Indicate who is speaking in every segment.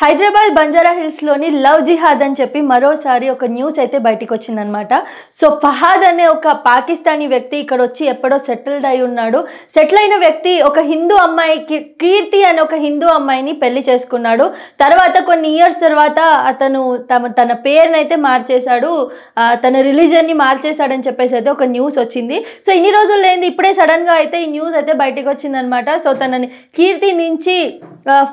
Speaker 1: Hyderabad Banjara hills లోని love జిహాద్ అని చెప్పి మరోసారి ఒక న్యూస్ అయితే బయటికి వచ్చిందనమాట. సో ఫహాద్ అనే ఒక పాకిస్తానీ వ్యక్తి ఇక్కడ వచ్చి ఎప్పుడో సెటిల్డ్ అయి ఉన్నాడు. సెటిల్ అయిన వ్యక్తి ఒక హిందూ అమ్మాయికి, కీర్తి అనే ఒక హిందూ అమ్మాయిని పెళ్లి చేసుకున్నాడు. తర్వాత కొన్ని ఇయర్స్ తర్వాత అతను తన పేరుని అయితే మార్చేశాడు, తన రిలీజన్ని మార్చేశాడని చెప్పేసి అయితే ఒక న్యూస్ వచ్చింది. సో ఇన్ని రోజులు లేని ఇప్పుడే సడన్ గా అయితే ఈ న్యూస్ అయితే బయటకు వచ్చిందనమాట. సో తనని కీర్తి నుంచి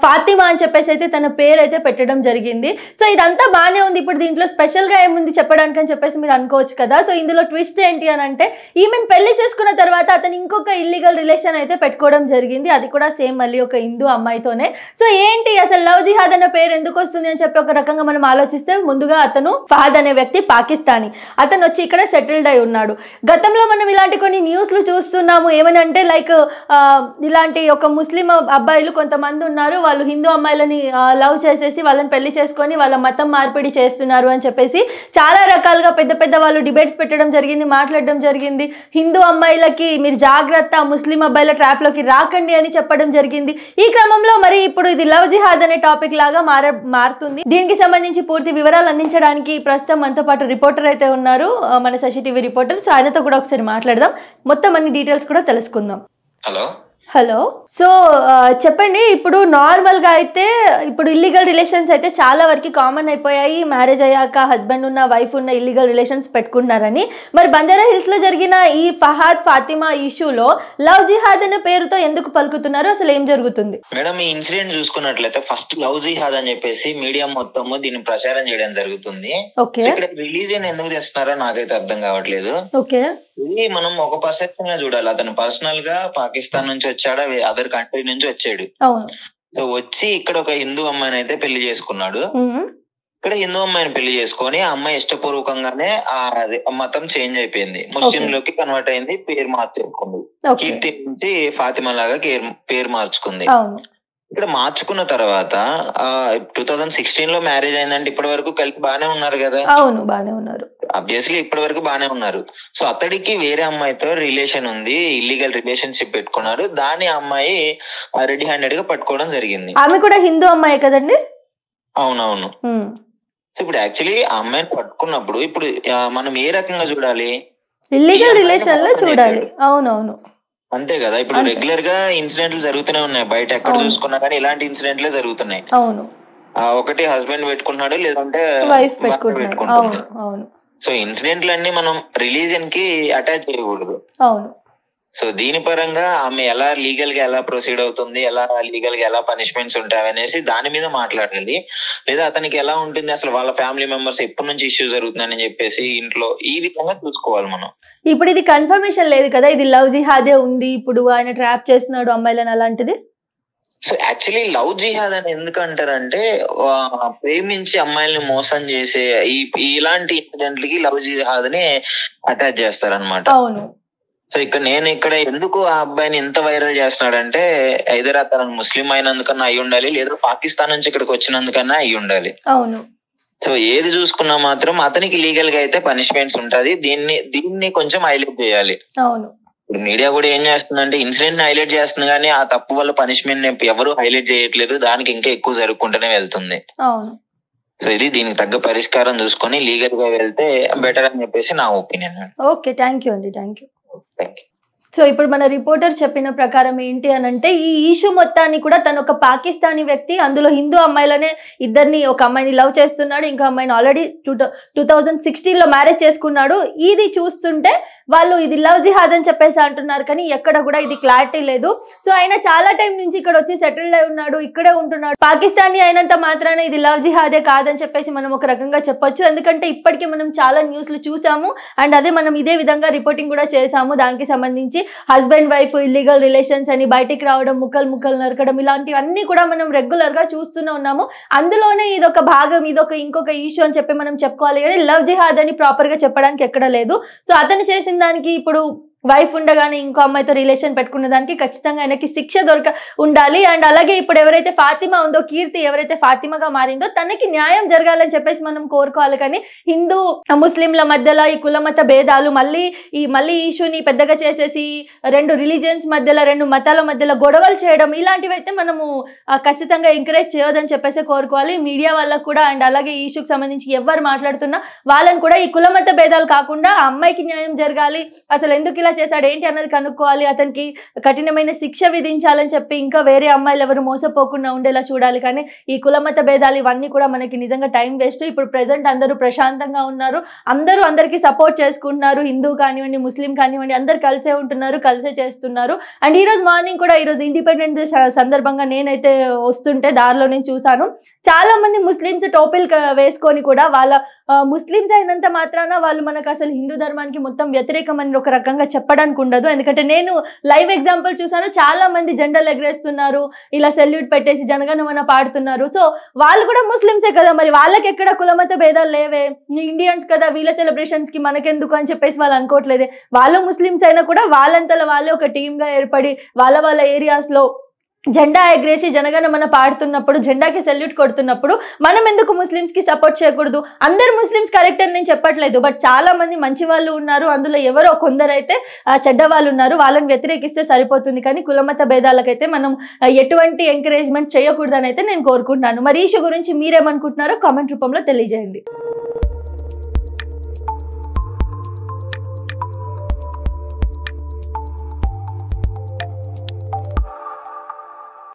Speaker 1: ఫాతిమా అని చెప్పేసి అయితే తన పేరు అయితే పెట్టడం జరిగింది. సో ఇదంతా బాగానే ఉంది. ఇప్పుడు దీంట్లో స్పెషల్ గా ఏముంది చెప్పడానికి అని చెప్పేసి మీరు అనుకోవచ్చు కదా. సో ఇందులో ట్విస్ట్ ఏంటి అని అంటే, ఈమెను పెళ్లి చేసుకున్న తర్వాత అతను ఇంకొక ఇల్లీగల్ రిలేషన్ అయితే పెట్టుకోవడం జరిగింది. అది కూడా సేమ్ మళ్ళీ ఒక హిందూ అమ్మాయితోనే. సో ఏంటి అసలు లవ్ జిహాద్ అనే పేరు ఎందుకు వస్తుంది అని చెప్పి ఒక రకంగా మనం ఆలోచిస్తే, ముందుగా అతను ఫహద్ అనే వ్యక్తి పాకిస్తానీ, అతను వచ్చి ఇక్కడ సెటిల్డ్ అయి ఉన్నాడు. గతంలో మనం ఇలాంటి కొన్ని న్యూస్లు చూస్తున్నాము. ఏమనంటే లైక్ ఇలాంటి ఒక ముస్లిం అబ్బాయిలు కొంతమంది ఉన్నారు, వాళ్ళు హిందూ అమ్మాయిలని లవ్ చేసేసి వాళ్ళని పెళ్లి చేసుకొని వాళ్ళ మతం మార్పిడి చేస్తున్నారు అని చెప్పేసి చాలా రకాలుగా పెద్ద పెద్ద వాళ్ళు డిబేట్స్ పెట్టడం జరిగింది, మాట్లాడడం జరిగింది. హిందూ అమ్మాయిలకి మీరు జాగ్రత్త, ముస్లిం అబ్బాయిల ట్రాప్లోకి రాకండి అని చెప్పడం జరిగింది. ఈ క్రమంలో మరి ఇప్పుడు ఇది లవ్ జిహాద్ అనే టాపిక్ లాగా మారుతుంది. దీనికి సంబంధించి పూర్తి వివరాలు అందించడానికి ప్రస్తుతం మనతో పాటు రిపోర్టర్ అయితే ఉన్నారు, మన శశి టీవీ రిపోర్టర్. సో ఆయనతో కూడా ఒకసారి మాట్లాడదాం, మొత్తం అన్ని డీటెయిల్స్ కూడా తెలుసుకుందాం. హలో, సో చెప్పండి, ఇప్పుడు నార్మల్గా అయితే ఇప్పుడు ఇల్లీగల్ రిలేషన్స్ అయితే చాలా వరకు కామన్ అయిపోయాయి. మ్యారేజ్ అయ్యాక హస్బెండ్ ఉన్న, వైఫ్ ఉన్న ఇల్లీగల్ రిలేషన్స్ పెట్టుకున్నారని. మరి బంజారా హిల్స్లో జరిగిన ఈ ఫహాద్ ఫాతిమా ఇష్యూలో లవ్ జిహాద్ అనే పేరుతో ఎందుకు పలుకుతున్నారు, అసలు ఏం జరుగుతుంది?
Speaker 2: మేడం, ఈ ఇన్సిడెంట్ చూసుకున్నట్లయితే ఫస్ట్ లవ్ జిహాద్ అని చెప్పేసి మీడియా మొత్తము దీన్ని ప్రచారం చేయడం జరుగుతుంది. ఇక్కడ రిలీజియన్ ఎందుకు తెస్తున్నారో నాకైతే అర్థం కావట్లేదు. ఇది మనం ఒక పర్సెప్షన్ గా చూడాలి. అతను పర్సనల్ గా పాకిస్తాన్ నుంచి వచ్చాడా, అదర్ కంట్రీ నుంచి వచ్చాడు. సో వచ్చి ఇక్కడ ఒక హిందూ అమ్మాయిని అయితే పెళ్లి చేసుకున్నాడు. ఇక్కడ హిందూ అమ్మాయిని పెళ్లి చేసుకొని ఆ అమ్మాయి ఇష్టపూర్వకంగానే ఆ మతం చేంజ్ అయిపోయింది, ముస్లిం లోకి కన్వర్ట్ అయింది, పేరు మార్చుకుంది. కీర్తి నుంచి ఫాతిమా లాగా పేరు మార్చుకుంది. ఇక్కడ మార్చుకున్న తర్వాత 2016 లో మ్యారేజ్ అయిందంటే ఇప్పటి వరకు కలిపి బానే ఉన్నారు కదా.
Speaker 1: అవును, బానే ఉన్నారు.
Speaker 2: అబ్వియస్లీ ఇప్పటి వరకు బానే ఉన్నారు. సో అతడికి వేరే అమ్మాయితో రిలేషన్ ఉంది, ఇల్లీగల్ రిలేషన్షిప్ పెట్టుకున్నారు. దాని అమ్మాయి రెడీ హ్యాండెడ్ గా పట్టుకోవడం జరిగింది.
Speaker 1: ఆమె కూడా హిందూ అమ్మాయి కదండి?
Speaker 2: అవునవును. సో ఇప్పుడు యాక్చువల్లీ ఆ అమ్మాయిని పట్టుకున్నప్పుడు ఇప్పుడు మనం ఏ రకంగా చూడాలి?
Speaker 1: ఇల్లీగల్ రిలేషన్ లో చూడాలి. అవునవును,
Speaker 2: అంతే కదా. ఇప్పుడు రెగ్యులర్ గా ఇన్సిడెంట్లు జరుగుతూనే ఉన్నాయి, బయట ఎక్కడ చూసుకున్నా కానీ ఇలాంటి ఇన్సిడెంట్లే జరుగుతున్నాయి.
Speaker 1: అవును,
Speaker 2: ఒకటి హస్బెండ్ పెట్టుకున్నాడు, లేదంటే
Speaker 1: వైఫ్ పెట్టుకుంటున్నాడు.
Speaker 2: సో ఇన్సిడెంట్లు అన్ని మనం రిలీజియన్ కి అటాచ్ చేయకూడదు.
Speaker 1: అవును.
Speaker 2: సో దీని పరంగా ఆమె ఎలా లీగల్ గా ఎలా ప్రొసీడ్ అవుతుంది, ఎలా లీగల్ గా ఎలా పనిష్మెంట్స్ ఉంటాయి అనేసి దాని మీద మాట్లాడాలి. లేదా అతనికి ఎలా ఉంటుంది, అసలు వాళ్ళ ఫ్యామిలీ మెంబర్స్ ఎప్పటి నుంచి ఇష్యూ జరుగుతుందని చెప్పేసి ఇంట్లో ఈ విధంగా చూసుకోవాలి మనం.
Speaker 1: ఇప్పుడు ఇది కన్ఫర్మేషన్ లేదు కదా, ఇది లవ్ జిహాదే ఉంది, ఇప్పుడు ఆయన ట్రాప్ చేస్తున్నాడు అమ్మాయిలను అలాంటిది.
Speaker 2: సో యాక్చువల్లీ లవ్ జిహాద్ అని ఎందుకు అంటారంటే, ప్రేమించి అమ్మాయిల్ని మోసం చేసే ఇలాంటి ఇన్సిడెంట్లకి లవ్ జిహాద్ ని అటాచ్ చేస్తారనమాట.
Speaker 1: అవును.
Speaker 2: సో నేను ఇక్కడ ఎందుకు ఆ అబ్బాయిని ఎంత వైరల్ చేస్తున్నాడంటే, ఐదర్ అతను ముస్లిం అయినందుకన్నా అయి ఉండాలి, లేదా పాకిస్తాన్ నుంచి ఇక్కడికి వచ్చినందుకన్నా అయి ఉండాలి.
Speaker 1: అవును.
Speaker 2: సో ఏది చూసుకున్నా మాత్రం అతనికి లీగల్ గా అయితే పనిష్మెంట్స్ ఉంటది. దీన్ని కొంచెం హైలైట్ చేయాలి.
Speaker 1: అవును.
Speaker 2: ఇప్పుడు మీడియా కూడా ఏం చేస్తుందంటే ఇన్సిడెంట్ ని హైలైట్ చేస్తుంది, కానీ ఆ తప్పు వల్ల పనిష్మెంట్ ఎవరు హైలైట్ చేయట్లేదు, దానికి ఇంకా ఎక్కువ జరుపుకుంటూనే వెళ్తుంది.
Speaker 1: అవును.
Speaker 2: సో ఇది దీనికి తగ్గ పరిష్కారం చూసుకొని లీగల్ గా వెళ్తే బెటర్ అని చెప్పేసి నా ఒపీనియన్.
Speaker 1: ఓకే, థ్యాంక్ యూ అండి, థ్యాంక్ యూ. సో ఇప్పుడు మన రిపోర్టర్ చెప్పిన ప్రకారం ఏంటి అని అంటే, ఈ ఇష్యూ మొత్తాన్ని కూడా తను ఒక పాకిస్తానీ వ్యక్తి, అందులో హిందూ అమ్మాయిలనే ఇద్దరిని, ఒక అమ్మాయిని లవ్ చేస్తున్నాడు, ఇంకో అమ్మాయిని ఆల్రెడీ 2016లో మ్యారేజ్ చేసుకున్నాడు. ఇది చూస్తుంటే వాళ్ళు ఇది లవ్ జిహాద్ అని చెప్పేసి అంటున్నారు, కానీ ఎక్కడ కూడా ఇది క్లారిటీ లేదు. సో ఆయన చాలా టైం నుంచి ఇక్కడ వచ్చి సెటిల్డ్ అయి ఉన్నాడు, ఇక్కడే ఉంటున్నాడు. పాకిస్తానీ అయినంత మాత్రాన ఇది లవ్ జిహాదే కాదని చెప్పేసి మనం ఒక రకంగా చెప్పొచ్చు. ఎందుకంటే ఇప్పటికీ మనం చాలా న్యూస్లు చూసాము, అండ్ అదే మనం ఇదే విధంగా రిపోర్టింగ్ కూడా చేసాము. దానికి సంబంధించి హస్బెండ్ వైఫ్ ఇల్లీగల్ రిలేషన్స్ అని బయటికి రావడం, ముక్కలు నరకడం, ఇలాంటివన్నీ కూడా మనం రెగ్యులర్ గా చూస్తూనే ఉన్నాము. అందులోనే ఇదొక భాగం, ఇంకొక ఇష్యూ అని చెప్పి మనం చెప్పుకోవాలి, కానీ లవ్ జిహాద్ అని ప్రాపర్ గా చెప్పడానికి ఎక్కడ లేదు. సో అతను చేసిన దానికి ఇప్పుడు వైఫ్ ఉండగానే ఇంకో అమ్మాయితో రిలేషన్ పెట్టుకున్న దానికి ఖచ్చితంగా ఆయనకి శిక్ష ఉండాలి. అండ్ అలాగే ఇప్పుడు ఎవరైతే ఫాతిమా ఉందో, కీర్తి ఎవరైతే ఫాతిమాగా మారిందో తనకి న్యాయం జరగాలని చెప్పేసి మనం కోరుకోవాలి. కానీ హిందూ ముస్లింల మధ్యలో ఈ కులమత భేదాలు మళ్ళీ ఈ ఇష్యూని పెద్దగా చేసేసి 2 రిలీజియన్స్ మధ్యలో 2 మతాల మధ్యలో గొడవలు చేయడం ఇలాంటివి అయితే మనము ఖచ్చితంగా ఎంకరేజ్ చేయొద్దని చెప్పేసి కోరుకోవాలి మీడియా వాళ్ళకు కూడా. అండ్ అలాగే ఈ ఇష్యూకి సంబంధించి ఎవరు మాట్లాడుతున్నా వాళ్ళని కూడా ఈ కులమత భేదాలు కాకుండా ఆ అమ్మాయికి న్యాయం జరగాలి, అసలు ఎందుకు ఇలా చేశాడు ఏంటి అన్నది కనుక్కోవాలి, అతనికి కఠినమైన శిక్ష విధించాలని చెప్పి ఇంకా వేరే అమ్మాయిలు ఎవరు మోసపోకుండా ఉండేలా చూడాలి. కానీ ఈ కులమత భేదాలు ఇవన్నీ కూడా మనకి నిజంగా టైం వేస్ట్. ఇప్పుడు ప్రెసెంట్ అందరూ ప్రశాంతంగా ఉన్నారు, అందరికీ సపోర్ట్ చేసుకుంటున్నారు, హిందూ కానివ్వండి ముస్లిం కానివ్వండి అందరు కలిసే ఉంటున్నారు, కలిసే చేస్తున్నారు. అండ్ ఈ రోజు మార్నింగ్ కూడా ఈరోజు ఇండిపెండెన్స్ డే సందర్భంగా నేనైతే వస్తుంటే దారిలో నేను చూసాను చాలా మంది ముస్లిమ్స్ టోపీలు వేసుకొని కూడా వాళ్ళ ముస్లిమ్స్ అయినంత మాత్రాన వాళ్ళు మనకు అసలు హిందూ ధర్మానికి మొత్తం వ్యతిరేకమని ఒక రకంగా చెప్పడానికి ఉండదు. ఎందుకంటే నేను లైవ్ ఎగ్జాంపుల్ చూసాను, చాలా మంది జెండాలు ఎగరేస్తున్నారు, ఇలా సెల్యూట్ పెట్టేసి జనగణమన పాడుతున్నారు. సో వాళ్ళు కూడా ముస్లిమ్సే కదా, మరి వాళ్ళకి ఎక్కడ కులమత భేదాలు లేవే, ఇండియన్స్ కదా వీళ్ళ సెలబ్రేషన్స్ కి మనకెందుకు అని చెప్పేసి వాళ్ళు అనుకోవట్లేదే. వాళ్ళు ముస్లిమ్స్ అయినా కూడా వాళ్ళంతలో వాళ్ళే ఒక టీమ్ గా ఏర్పడి వాళ్ళ ఏరియాస్ లో జెండా ఎగరేసి జనగణమన పాడుతున్నప్పుడు, జెండాకి సెల్యూట్ కొడుతున్నప్పుడు మనం ఎందుకు ముస్లిమ్స్ కి సపోర్ట్ చేయకూడదు? అందరు ముస్లిమ్స్ కరెక్ట్ అని నేను చెప్పట్లేదు, బట్ చాలా మంది మంచి వాళ్ళు ఉన్నారు, అందులో ఎవరో కొందరైతే చెడ్డ వాళ్ళు ఉన్నారు, వాళ్ళని వ్యతిరేకిస్తే సరిపోతుంది. కానీ కులమత భేదాలకైతే మనం ఎటువంటి ఎంకరేజ్మెంట్ చేయకూడదని అయితే నేను కోరుకుంటున్నాను. మరి ఈ ఇష్యూ గురించి మీరేమనుకుంటున్నారో కామెంట్ రూపంలో తెలియజేయండి.